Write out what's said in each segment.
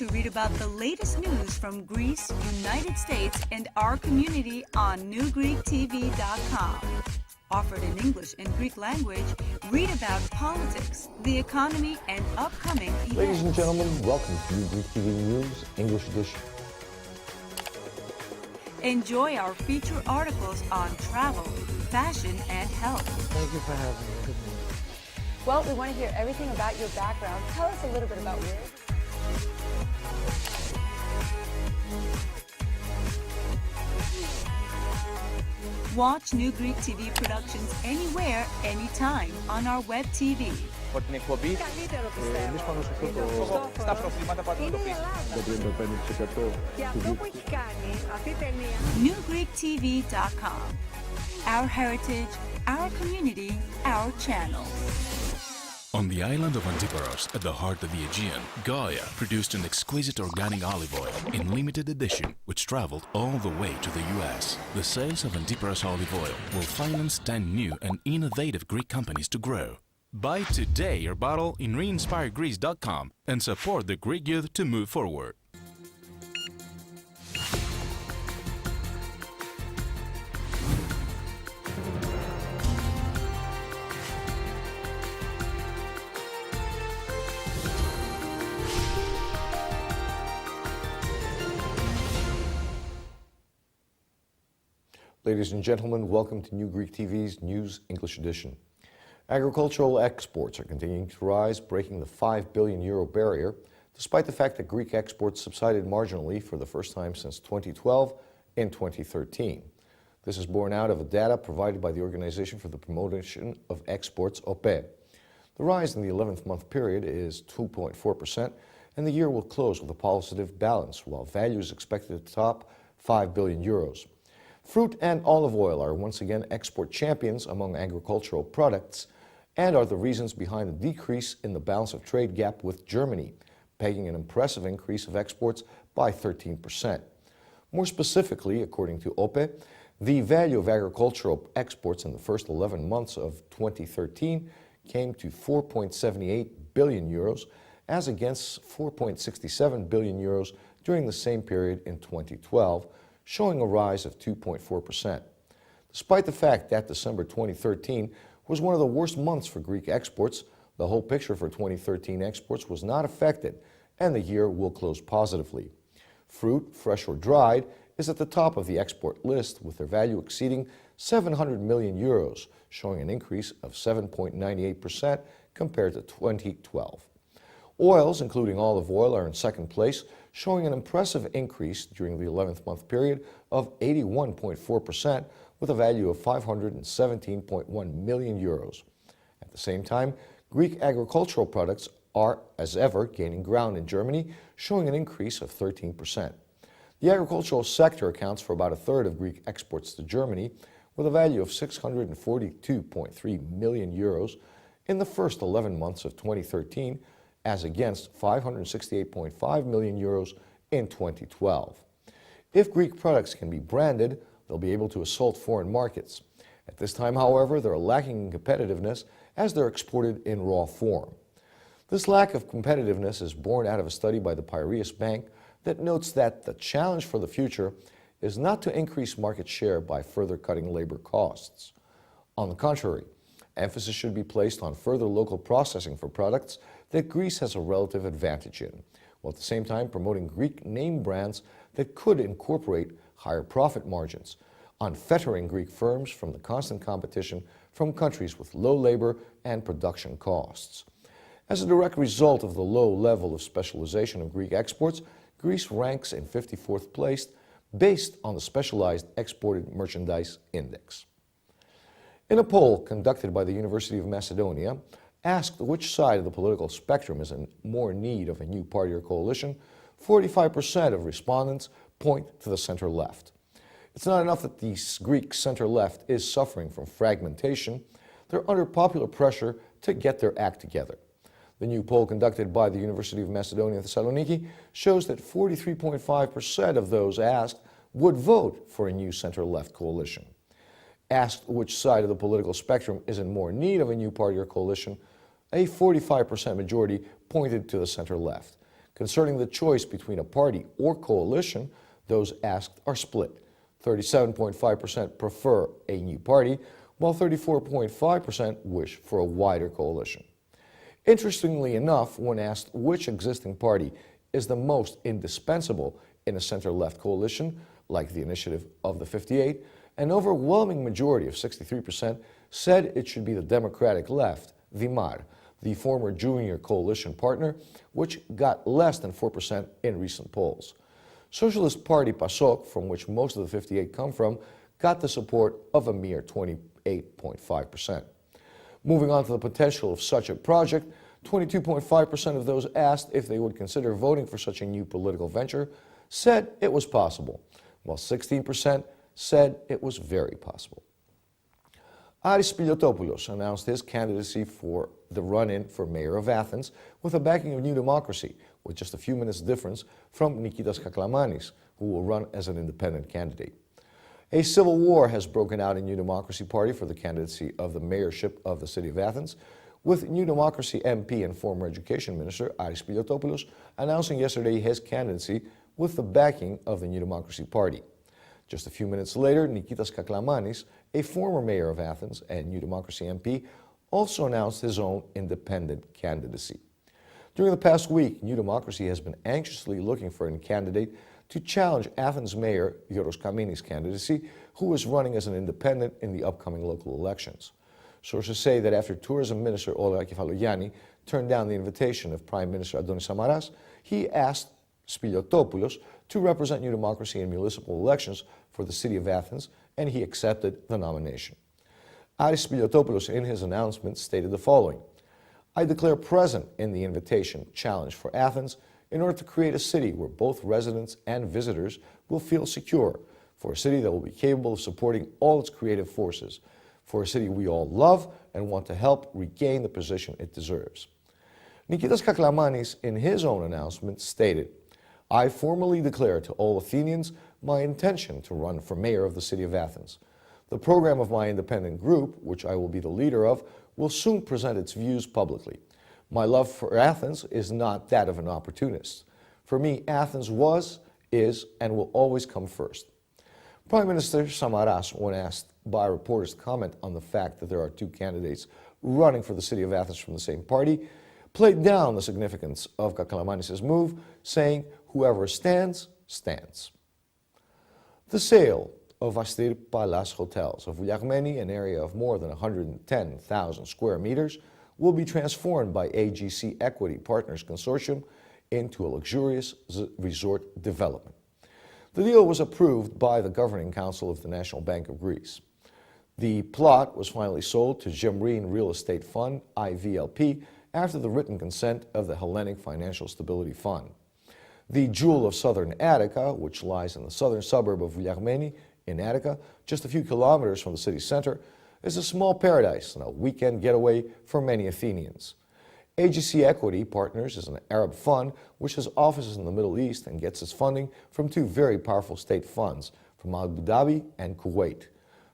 to read about the latest news from Greece, United States, and our community on newgreektv.com. Offered in English and Greek language, read about politics, the economy, and upcoming events. Ladies and gentlemen, welcome to New Greek TV News, English edition. Enjoy our feature articles on travel, fashion, and health. Thank you for having me. Good morning. Well, we want to hear everything about your background. Tell us a little bit about you. Watch New Greek TV productions anywhere, anytime on our web TV. Από την εκπομπή, εμείς πάνω σε αυτό στα προβλήματα που αντιμετωπίζουμε. Το 35% Και αυτό που έχει κάνει αυτή η ταινία. newgreektv.com. Our heritage, our community, our channel. On the island of Antiparos, at the heart of the Aegean, Gaia produced an exquisite organic olive oil in limited edition, which traveled all the way to the US. The sales of Antiparos olive oil will finance 10 new and innovative Greek companies to grow. Buy today your bottle in reinspiregreece.com and support the Greek youth to move forward. Ladies and gentlemen, welcome to New Greek TV's News English edition. Agricultural exports are continuing to rise, breaking the €5 billion barrier, despite the fact that Greek exports subsided marginally for the first time since 2012 and 2013. This is borne out of the data provided by the Organization for the Promotion of Exports, OPE. The rise in the 11th month period is 2.4%, and the year will close with a positive balance, while value is expected to top €5 billion. Fruit and olive oil are once again export champions among agricultural products and are the reasons behind the decrease in the balance of trade gap with Germany, pegging an impressive increase of exports by 13%. More specifically, according to OPE, the value of agricultural exports in the first 11 months of 2013 came to €4.78 billion, as against €4.67 billion during the same period in 2012, showing a rise of 2.4%. Despite the fact that December 2013 was one of the worst months for Greek exports, the whole picture for 2013 exports was not affected, and the year will close positively. Fruit, fresh or dried, is at the top of the export list, with their value exceeding €700 million, showing an increase of 7.98% compared to 2012. Oils, including olive oil, are in second place, showing an impressive increase during the 11th month period of 81.4%, with a value of €517.1 million. At the same time, Greek agricultural products are, as ever, gaining ground in Germany, showing an increase of 13%. The agricultural sector accounts for about a third of Greek exports to Germany, with a value of €642.3 million in the first 11 months of 2013, as against €568.5 million in 2012. If Greek products can be branded, they'll be able to assault foreign markets. At this time, however, they're lacking in competitiveness as they're exported in raw form. This lack of competitiveness is born out of a study by the Piraeus Bank that notes that the challenge for the future is not to increase market share by further cutting labor costs. On the contrary, emphasis should be placed on further local processing for products that Greece has a relative advantage in, while at the same time promoting Greek name brands that could incorporate higher profit margins, unfettering Greek firms from the constant competition from countries with low labor and production costs. As a direct result of the low level of specialization of Greek exports, Greece ranks in 54th place based on the Specialized Exported Merchandise Index. In a poll conducted by the University of Macedonia, asked which side of the political spectrum is in more need of a new party or coalition, 45% of respondents point to the center-left. It's not enough that the Greek center-left is suffering from fragmentation. They're under popular pressure to get their act together. The new poll conducted by the University of Macedonia Thessaloniki shows that 43.5% of those asked would vote for a new center-left coalition. Asked which side of the political spectrum is in more need of a new party or coalition, a 45% majority pointed to the center-left. Concerning the choice between a party or coalition, those asked are split. 37.5% prefer a new party, while 34.5% wish for a wider coalition. Interestingly enough, when asked which existing party is the most indispensable in a center-left coalition, like the initiative of the 58, an overwhelming majority of 63% said it should be the Democratic Left, Dimar, the former junior coalition partner, which got less than 4% in recent polls. Socialist Party PASOK, from which most of the 58 come from, got the support of a mere 28.5%. Moving on to the potential of such a project, 22.5% of those asked if they would consider voting for such a new political venture said it was possible, while 16% said it was very possible. Aris Spiliotopoulos announced his candidacy for the run-in for mayor of Athens with the backing of New Democracy, with just a few minutes difference from Nikitas Kaklamanis, who will run as an independent candidate. A civil war has broken out in New Democracy Party for the candidacy of the mayorship of the city of Athens, with New Democracy MP and former Education Minister Aris Spiliotopoulos announcing yesterday his candidacy with the backing of the New Democracy Party. Just a few minutes later, Nikitas Kaklamanis, a former mayor of Athens and New Democracy MP, also announced his own independent candidacy. During the past week, New Democracy has been anxiously looking for a candidate to challenge Athens Mayor Yoros Kamini's candidacy, who is running as an independent in the upcoming local elections. Sources say that after Tourism Minister Ola Kefalogianni turned down the invitation of Prime Minister Adonis Samaras, he asked Spiliotopoulos to represent New Democracy in municipal elections for the city of Athens, and he accepted the nomination. Aris Spiliotopoulos, in his announcement, stated the following: "I declare present in the invitation challenge for Athens in order to create a city where both residents and visitors will feel secure, for a city that will be capable of supporting all its creative forces, for a city we all love and want to help regain the position it deserves." Nikitas Kaklamanis, in his own announcement, stated, "I formally declare to all Athenians my intention to run for mayor of the city of Athens. The program of my independent group, which I will be the leader of, will soon present its views publicly. My love for Athens is not that of an opportunist. For me, Athens was, is, and will always come first." Prime Minister Samaras, when asked by reporters to comment on the fact that there are two candidates running for the city of Athens from the same party, played down the significance of Kaklamanis' move, saying, "Whoever stands, stands." The sale of Astir Palace hotels of Vouliagmeni, an area of more than 110,000 square meters, will be transformed by AGC Equity Partners Consortium into a luxurious resort development. The deal was approved by the Governing Council of the National Bank of Greece. The plot was finally sold to Gemrine Real Estate Fund, IVLP, after the written consent of the Hellenic Financial Stability Fund. The jewel of southern Attica, which lies in the southern suburb of Vouliagmeni in Attica, just a few kilometers from the city center, is a small paradise and a weekend getaway for many Athenians. AGC Equity Partners is an Arab fund which has offices in the Middle East and gets its funding from two very powerful state funds, from Abu Dhabi and Kuwait.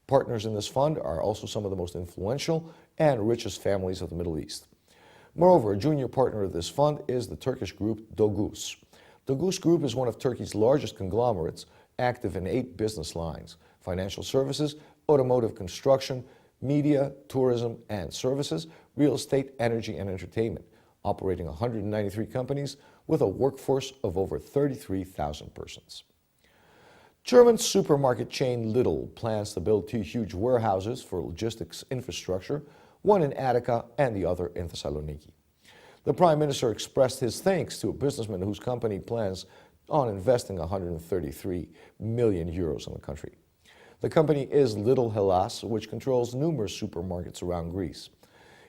Partners in this fund are also some of the most influential and richest families of the Middle East. Moreover, a junior partner of this fund is the Turkish group Dogus. Dogus Group is one of Turkey's largest conglomerates, active in 8 business lines: financial services, automotive construction, media, tourism and services, real estate, energy and entertainment, operating 193 companies with a workforce of over 33,000 persons. German supermarket chain Lidl plans to build 2 huge warehouses for logistics infrastructure, one in Attica and the other in Thessaloniki. The Prime Minister expressed his thanks to a businessman whose company plans on investing 133 million euros in the country. The company is Lidl Hellas, which controls numerous supermarkets around Greece.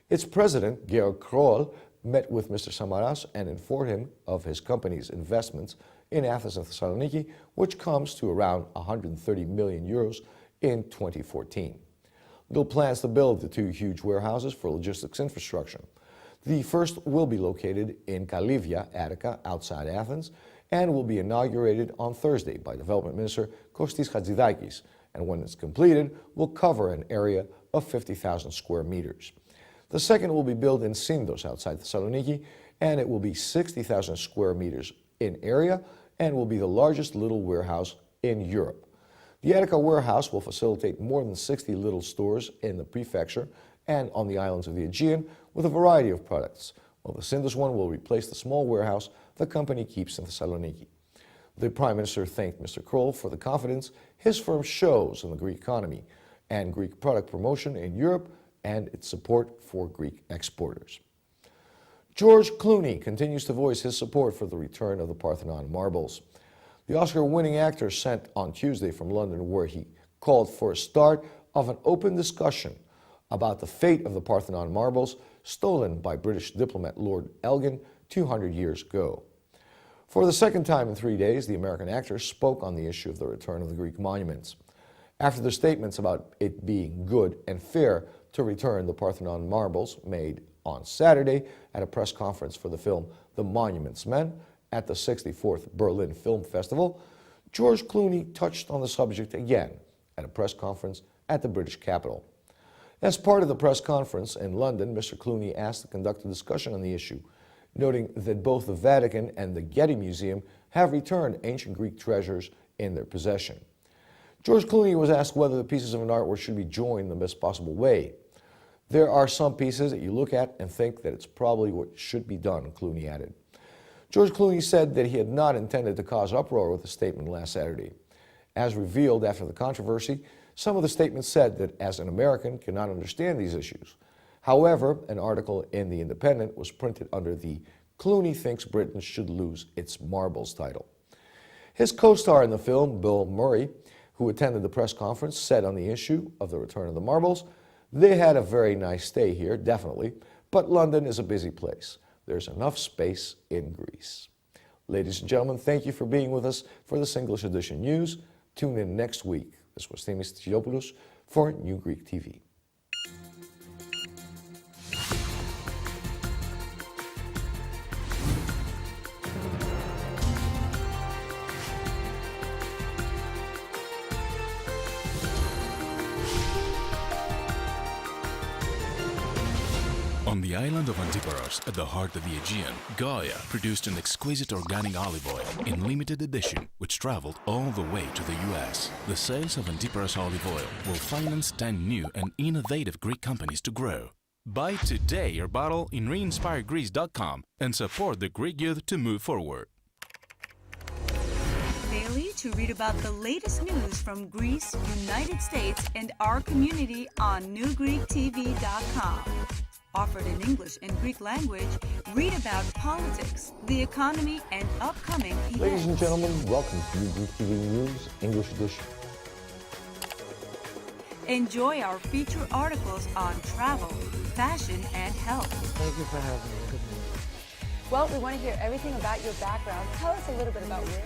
Its president, Georg Kroll, met with Mr. Samaras and informed him of his company's investments in Athens and Thessaloniki, which comes to around 130 million euros in 2014. Lidl plans to build the 2 huge warehouses for logistics infrastructure. The first will be located in Kalivia, Attica, outside Athens, and will be inaugurated on Thursday by Development Minister Kostis Hatzidakis, and when it's completed, will cover an area of 50,000 square meters. The second will be built in Sindos, outside Thessaloniki, and it will be 60,000 square meters in area and will be the largest Lidl warehouse in Europe. The Attica warehouse will facilitate more than 60 Lidl stores in the prefecture and on the islands of the Aegean with a variety of products, while the Sindus one will replace the small warehouse the company keeps in Thessaloniki. The Prime Minister thanked Mr. Kroll for the confidence his firm shows in the Greek economy and Greek product promotion in Europe and its support for Greek exporters. George Clooney continues to voice his support for the return of the Parthenon Marbles. The Oscar-winning actor sent on Tuesday from London, where he called for a start of an open discussion about the fate of the Parthenon Marbles stolen by British diplomat Lord Elgin 200 years ago. For the second time in 3 days, the American actor spoke on the issue of the return of the Greek monuments. After the statements about it being good and fair to return the Parthenon Marbles made on Saturday at a press conference for the film The Monuments Men at the 64th Berlin Film Festival, George Clooney touched on the subject again at a press conference at the British capital. As part of the press conference in London, Mr. Clooney asked to conduct a discussion on the issue, noting that both the Vatican and the Getty Museum have returned ancient Greek treasures in their possession. George Clooney was asked whether the pieces of an artwork should be joined in the best possible way. There are some pieces that you look at and think that it's probably what should be done, Clooney added. George Clooney said that he had not intended to cause uproar with the statement last Saturday. As revealed after the controversy, some of the statements said that as an American cannot understand these issues. However, an article in The Independent was printed under the Clooney thinks Britain should lose its marbles title. His co-star in the film, Bill Murray, who attended the press conference, said on the issue of the return of the marbles, "They had a very nice stay here, definitely, but London is a busy place. There's enough space in Greece." Ladies and gentlemen, thank you for being with us for this English edition news. Tune in next week. This was Themis Tsioupoulos for New Greek TV. On the island of Antiparos, at the heart of the Aegean, Gaia produced an exquisite organic olive oil in limited edition, which traveled all the way to the US. The sales of Antiparos olive oil will finance 10 new and innovative Greek companies to grow. Buy today your bottle in reinspiregreece.com and support the Greek youth to move forward. Daily to read about the latest news from Greece, United States, and our community on newgreektv.com. Offered in English and Greek language, read about politics, the economy, and upcoming events. Ladies and gentlemen, welcome to New Greek TV News, English edition. Enjoy our feature articles on travel, fashion, and health. Thank you for having me. Good news. Well, we want to hear everything about your background. Tell us a little bit about you.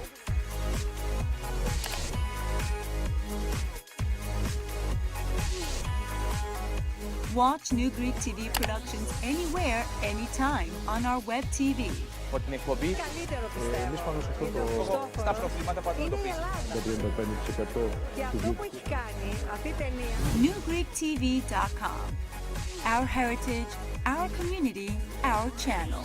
Watch New Greek TV productions anywhere, anytime on our web TV. Από την εκπομπή, Καλύτερο πιστεύω. εμείς πάνω σε αυτό το, στα προβλήματα που Είναι η αντιμετωπίζουμε. Ελλάδα. Και αυτό που έχει κάνει αυτή η ταινία. newgreektv.com. Our heritage, our community, our channel.